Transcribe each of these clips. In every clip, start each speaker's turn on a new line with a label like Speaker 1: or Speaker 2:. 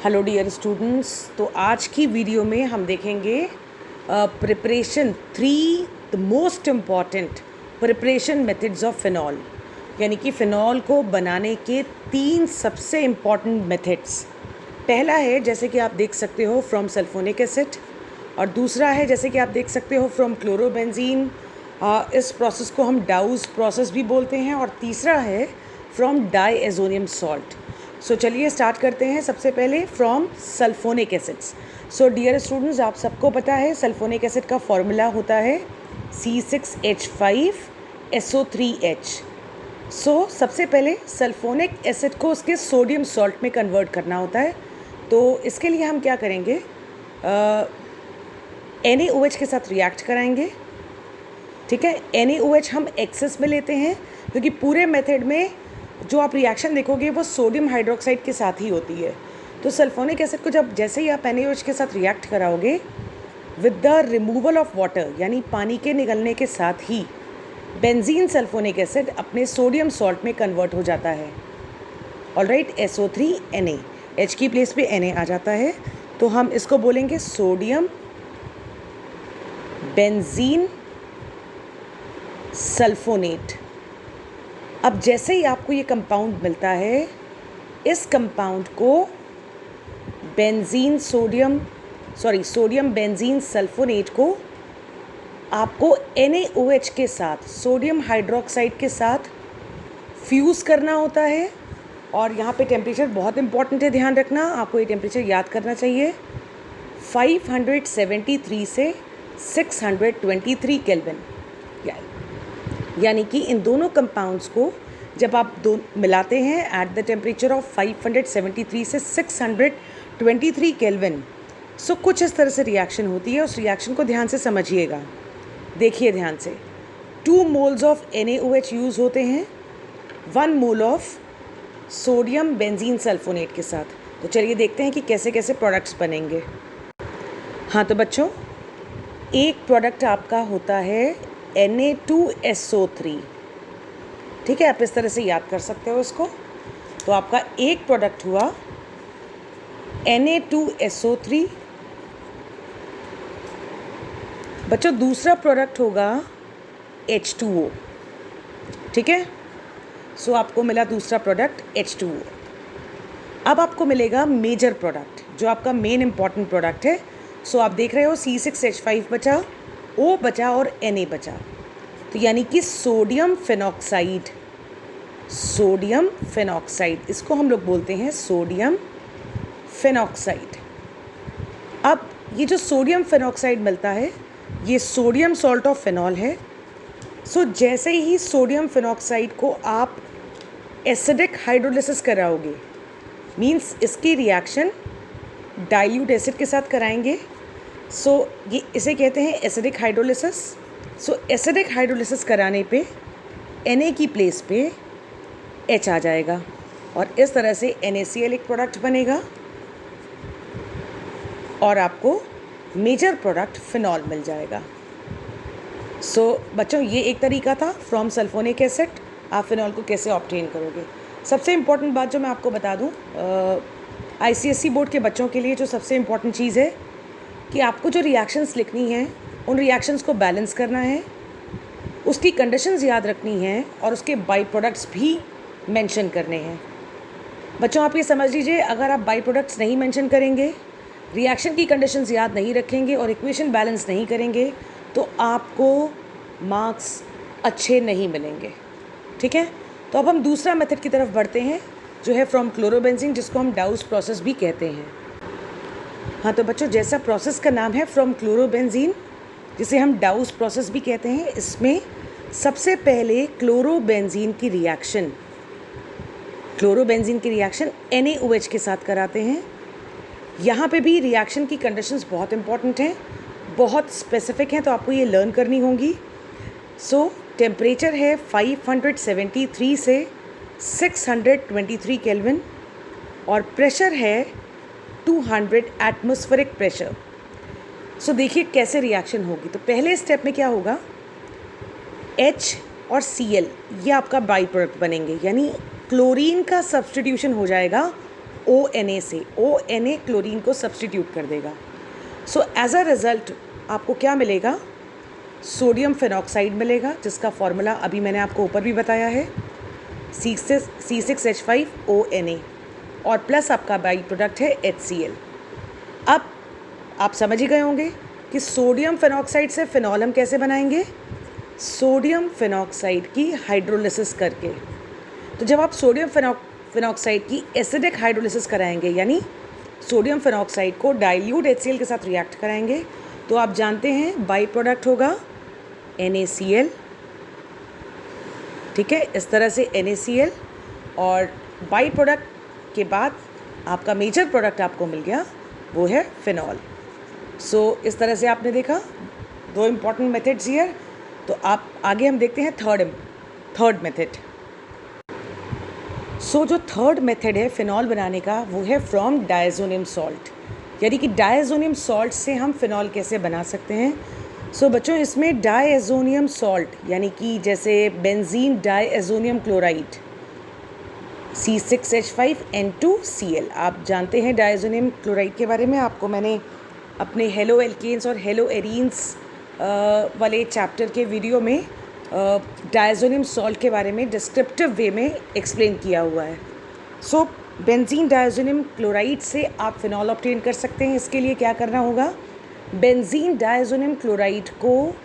Speaker 1: Hello dear students. तो आज की वीडियो में हम देखेंगे preparation 3 the most important preparation methods of phenol, यानी कि फ़िनॉल को बनाने के 3 सबसे इम्पॉर्टेंट मेथड्स। पहला है जैसे कि आप देख सकते हो फ्रॉम सल्फोनिक एसिड, और दूसरा है जैसे कि आप देख सकते हो फ्रॉम क्लोरोबेंजीन। इस प्रोसेस को हम डाउज प्रोसेस भी बोलते हैं। और तीसरा है फ्रॉम डाईएजोनियम सॉल्ट। सो चलिए स्टार्ट करते हैं। सबसे पहले from sulphonic acids. So dear students, आप सबको पता है सल्फोनिक एसिड का फॉर्मूला होता है C6H5SO3H। सो सबसे पहले सल्फोनिक एसिड को उसके सोडियम सॉल्ट में कन्वर्ट करना होता है। तो इसके लिए हम क्या करेंगे, NaOH के साथ रिएक्ट कराएंगे। ठीक है, NaOH हम एक्सेस में लेते हैं क्योंकि पूरे मेथड में जो आप रिएक्शन देखोगे वो सोडियम हाइड्रोक्साइड के साथ ही होती है। तो सल्फोनिक एसिड को जब जैसे ही आप NaOH के साथ रिएक्ट कराओगे with the removal of water, यानी पानी के निकलने के साथ ही बेंजीन सल्फोनिक एसिड अपने सोडियम सॉल्ट में कन्वर्ट हो जाता है। ऑलराइट, SO3Na, H की प्लेस पे Na आ जाता है। तो हम इसको बोलेंगे सोडियम बेंजीन सल्फोनेट। अब जैसे ही आपको ये कंपाउंड मिलता है, इस कंपाउंड को सोडियम बेंजीन सल्फोनेट को आपको NaOH के साथ सोडियम हाइड्रोक्साइड के साथ फ्यूज़ करना होता है। और यहाँ पे टेम्परेचर बहुत इंपॉर्टेंट है, ध्यान रखना, आपको ये टेम्परेचर याद करना चाहिए। 573 से 623 केल्विन, यानी कि इन दोनों कंपाउंड्स को जब आप मिलाते हैं एट द टेम्परेचर ऑफ 573 से 623 केल्विन, सो कुछ इस तरह से रिएक्शन होती है। उस रिएक्शन को ध्यान से समझिएगा, देखिए ध्यान से। 2 मोल्स ऑफ NaOH यूज़ होते हैं 1 mole of sodium benzene sulphonate के साथ। तो चलिए देखते हैं कि कैसे कैसे प्रोडक्ट्स बनेंगे। हाँ तो बच्चों, एक प्रोडक्ट आपका होता है Na2SO3। ठीक है, आप इस तरह से याद कर सकते हो इसको। तो आपका एक प्रोडक्ट हुआ Na2SO3। बच्चों दूसरा प्रोडक्ट होगा H2O। ठीक है, सो आपको मिला दूसरा प्रोडक्ट H2O। अब आपको मिलेगा मेजर प्रोडक्ट, जो आपका मेन इंपॉर्टेंट प्रोडक्ट है। सो आप देख रहे हो C6H5 बचा, O बचा और Na बचा। तो यानी कि सोडियम फिनॉक्साइड, इसको हम लोग बोलते हैं सोडियम फिनॉक्साइड। अब ये जो सोडियम फिनॉक्साइड मिलता है, ये सोडियम सॉल्ट ऑफ फिनॉल है। सो जैसे ही सोडियम फिनॉक्साइड को आप एसिडिक हाइड्रोलिसिस कराओगे, मींस इसकी रिएक्शन डाइल्यूट एसिड के साथ कराएंगे। सो ये इसे कहते हैं acidic hydrolysis. So acidic hydrolysis कराने पे Na की प्लेस पे H आ जाएगा और इस तरह से NaCl एक प्रोडक्ट बनेगा और आपको मेजर प्रोडक्ट फिनॉल मिल जाएगा। सो बच्चों, ये एक तरीका था फ्रॉम सल्फोनिक एसिड आप फिनॉल को कैसे ऑब्टेन करोगे। सबसे इम्पॉर्टेंट बात जो मैं आपको बता दूं, ICSE बोर्ड के बच्चों के लिए जो सबसे इम्पॉर्टेंट चीज़ है कि आपको जो रिएक्शंस लिखनी हैं उन रिएक्शंस को बैलेंस करना है, उसकी कंडीशंस याद रखनी है और उसके बाई प्रोडक्ट्स भी मेंशन करने हैं। बच्चों आप ये समझ लीजिए, अगर आप बाई प्रोडक्ट्स नहीं मेंशन करेंगे, रिएक्शन की कंडीशंस याद नहीं रखेंगे और इक्वेशन बैलेंस नहीं करेंगे, तो आपको मार्क्स अच्छे नहीं मिलेंगे। ठीक है, तो अब हम दूसरा मेथड की तरफ बढ़ते हैं जो है फ्रॉम क्लोरोबेंजीन, जिसको हम डाउस प्रोसेस भी कहते हैं। हाँ तो बच्चों, जैसा प्रोसेस का नाम है फ्रॉम क्लोरोबेंजीन, जिसे हम डाउस प्रोसेस भी कहते हैं, इसमें सबसे पहले क्लोरोबेंजीन की रिएक्शन NaOH के साथ कराते हैं। यहाँ पे भी रिएक्शन की कंडीशंस बहुत इंपॉर्टेंट हैं, बहुत स्पेसिफिक हैं, तो आपको ये लर्न करनी होंगी। सो टेम्परेचर है 573 से 623 केल्विन और प्रेशर है 200 एटमॉस्फेरिक प्रेशर। सो देखिए कैसे रिएक्शन होगी। तो पहले स्टेप में क्या होगा, H और Cl ये आपका बाई प्रोडक्ट बनेंगे, यानी क्लोरीन का सब्स्टिट्यूशन हो जाएगा ONA से, ONA क्लोरीन को सब्सटीट्यूट कर देगा। सो एज अ रिज़ल्ट आपको क्या मिलेगा? सोडियम फिनॉक्साइड मिलेगा, जिसका फॉर्मूला अभी मैंने आपको ऊपर भी बताया है, C6H5ONA, और प्लस आपका बाई प्रोडक्ट है HCl। अब आप समझ ही गए होंगे कि सोडियम फिनॉक्साइड से फिनॉल हम कैसे बनाएंगे? सोडियम फिनॉक्साइड की हाइड्रोलिसिस करके। तो जब आप सोडियम फिनॉक्साइड की एसिडिक हाइड्रोलिसिस कराएंगे, यानी सोडियम फिनॉक्साइड को डाइल्यूट HCl के साथ रिएक्ट कराएंगे, तो आप जानते हैं बाई प्रोडक्ट होगा NaCl। ठीक है, इस तरह से NaCl, और बाई प्रोडक्ट के बाद आपका मेजर प्रोडक्ट आपको मिल गया, वो है फिनॉल। सो इस तरह से आपने देखा 2 इम्पॉर्टेंट मेथड्स हियर। तो आप आगे हम देखते हैं थर्ड मेथड। सो जो थर्ड मेथड है फिनॉल बनाने का, वो है फ्रॉम डायज़ोनियम सॉल्ट, यानी कि डायज़ोनियम सॉल्ट से हम फिनॉल कैसे बना सकते हैं। सो बच्चों, इसमें डायज़ोनियम सॉल्ट यानी कि जैसे बेंजीन डायज़ोनियम क्लोराइड C6H5N2Cl, आप जानते हैं डायज़ोनियम क्लोराइड के बारे में, आपको मैंने अपने हेलो एल्केन्स और हेलो एरीन्स वाले चैप्टर के वीडियो में डायज़ोनियम सॉल्ट के बारे में डिस्क्रिप्टिव वे में एक्सप्लेन किया हुआ है। सो बेंजीन डायज़ोनियम क्लोराइड से आप फिनॉल ऑब्टेन कर सकते हैं। इसके लिए क्या करना होगा? बेंजीन डायज़ोनियम क्लोराइड को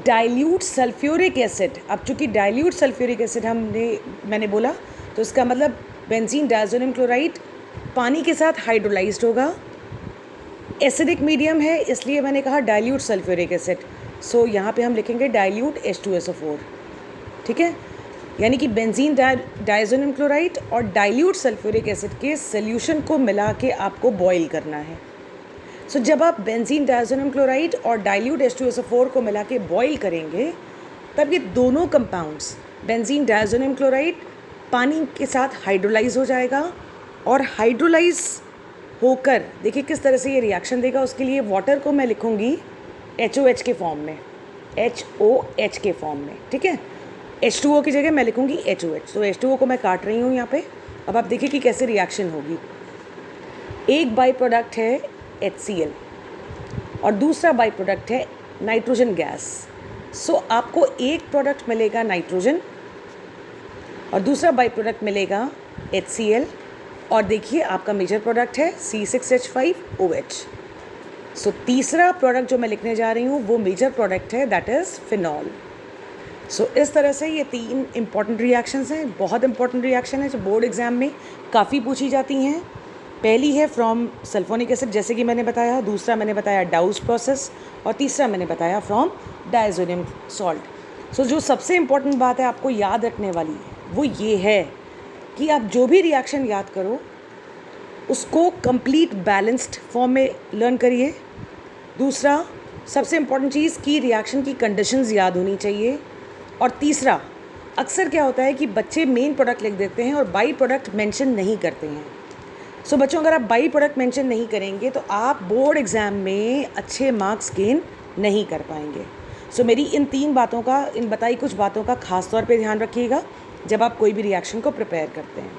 Speaker 1: डाइल्यूट सल्फ्यूरिक एसिड, अब चूँकि डाइल्यूट सल्फ्यूरिक एसिड मैंने बोला, तो इसका मतलब बेंजीन डायज़ोनियम क्लोराइड पानी के साथ हाइड्रोलाइज्ड होगा। एसिडिक मीडियम है, इसलिए मैंने कहा डाइल्यूट सल्फ्यूरिक एसिड। सो यहाँ पे हम लिखेंगे डाइल्यूट H2SO4। ठीक है, यानी कि बेंजीन डायज़ोनियम क्लोराइड और डाइल्यूट सल्फ्यूरिक एसिड के सोल्यूशन को मिला के आपको बॉईल करना है। सो जब आप बेंजीन डायज़ोनियम क्लोराइड और डाइल्यूट H2SO4 को मिला के बॉईल करेंगे, तब ये दोनों कंपाउंड्स, बेंजीन डायज़ोनियम क्लोराइड पानी के साथ हाइड्रोलाइज हो जाएगा, और हाइड्रोलाइज होकर देखिए किस तरह से ये रिएक्शन देगा। उसके लिए वाटर को मैं लिखूँगी HOH के फॉर्म में, HOH के फॉर्म में। ठीक है, H2O की जगह मैं लिखूँगी HOH। तो H2O को मैं काट रही हूँ यहाँ पे। अब आप देखिए कि कैसे रिएक्शन होगी। एक बाई प्रोडक्ट है HCl और दूसरा बाई प्रोडक्ट है नाइट्रोजन गैस। सो आपको एक प्रोडक्ट मिलेगा नाइट्रोजन और दूसरा बाई प्रोडक्ट मिलेगा HCl, और देखिए आपका मेजर प्रोडक्ट है C6H5OH। सो तीसरा प्रोडक्ट जो मैं लिखने जा रही हूँ वो मेजर प्रोडक्ट है, दैट इज़ फिनॉल। सो इस तरह से ये 3 इंपॉर्टेंट रिएक्शंस हैं, बहुत इंपॉर्टेंट रिएक्शन है जो बोर्ड एग्जाम में काफ़ी पूछी जाती हैं। पहली है फ्रॉम सल्फोनिक एसिड, जैसे कि मैंने बताया, दूसरा मैंने बताया डाउस प्रोसेस, और तीसरा मैंने बताया फ्रॉम डायज़ोनियम सॉल्ट। सो जो सबसे इम्पॉर्टेंट बात है आपको याद रखने वाली वो ये है कि आप जो भी रिएक्शन याद करो उसको कंप्लीट बैलेंस्ड फॉर्म में लर्न करिए। दूसरा सबसे इम्पॉर्टेंट चीज़ कि रिएक्शन की कंडीशंस याद होनी चाहिए। और तीसरा, अक्सर क्या होता है कि बच्चे मेन प्रोडक्ट लिख देते हैं और बाई प्रोडक्ट मेंशन नहीं करते हैं। सो बच्चों, अगर आप बाई प्रोडक्ट मेंशन नहीं करेंगे तो आप बोर्ड एग्ज़ाम में अच्छे मार्क्स गेन नहीं कर पाएंगे। सो मेरी इन बताई कुछ बातों का ख़ास तौर पे ध्यान रखिएगा जब आप कोई भी रिएक्शन को प्रिपेयर करते हैं।